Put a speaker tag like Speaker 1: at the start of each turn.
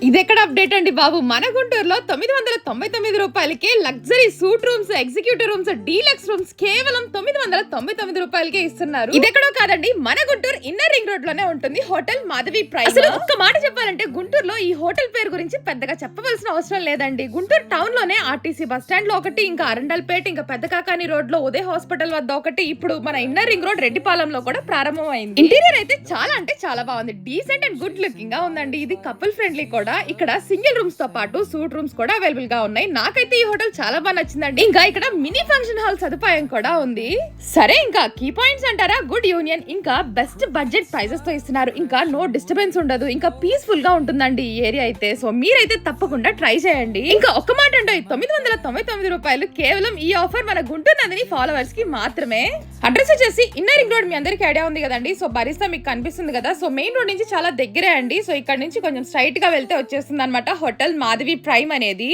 Speaker 1: ఇదెక్కడ అప్డేట్ అండి బాబు. మన గుంటూరులో 999 రూపాయలకే luxury suit rooms, executive rooms, deluxe rooms కేవలం 999 రూపాయలకే ఇస్తున్నారు. ఇదెక్కడో కాదండి, మన గుంటూరు ఇన్నర్ రింగ్ రోడ్ లోనే ఉంటుంది హోటల్ మాధవి ప్రైమ్. అసలు ఒక్క మాట చెప్పాలంటే గుంటూరులో ఈ హోటల్ పేరు గురించి పెద్దగా చెప్పవలసిన అవసరం లేదండి. గుంటూరు టౌన్ లోనే ఆర్టీసీ బస్ స్టాండ్ లో ఒకటి, ఇంకా అరండల్పేట, ఇంకా పెద్ద కాకాని రోడ్ లో ఉదయ్ హాస్పిటల్ వద్ద ఒకటి, ఇప్పుడు మన ఇన్నర్ రింగ్ రోడ్ రెడ్డిపాలెంలో కూడా ప్రారంభం అయింది. ఇంటీరియర్ అయితే చాలా అంటే చాలా బాగుంది. డీసెంట్ అండ్ గుడ్ లుకింగ్ గా ఉందండి. ఇది కపుల్ ఫ్రెండ్లీ కూడా. ఇక్కడ సింగిల్ రూమ్స్ తో పాటు సూట్ రూమ్స్ కూడా అవైలబుల్ గా ఉన్నాయి. నాకైతే ఈ హోటల్ చాలా బాగా నచ్చిందండి. ఇంకా ఇక్కడ మినీ ఫంక్షన్ హాల్ సదుపాయం కూడా ఉంది. సరే, ఇంకా కీ పాయింట్స్ అంటారా, గుడ్ యూనియన్, ఇంకా బెస్ట్ బడ్జెట్ ప్రైజెస్ తో ఇస్తున్నారు. ఇంకా నో డిస్టర్బెన్స్ ఉండదు, ఇంకా పీస్ఫుల్ గా ఉంటుందండి ఈ ఏరియా అయితే. సో మీరైతే తప్పకుండా ట్రై చేయండి. ఇంకా ఒక్క మాట అంటే 999 రూపాయలు కేవలం ఈ ఆఫర్ మన గుంటూరు నందిని ఫాలోవర్స్ కి మాత్రమే. అడ్రస్ వచ్చేసి ఇన్నర్ రింగ్ రోడ్, మీ అందరికి ఐడియా ఉంది కదండి. సో బరిస్తా మీకు కనిపిస్తుంది కదా. సో మెయిన్ రోడ్ నుంచి చాలా దగ్గరే అండి. సో ఇక్కడ నుంచి కొంచెం స్ట్రైట్ గా వెళ్తే వచ్చేస్తుంది అనమాట హోటల్ మాధవి ప్రైమ్ అనేది.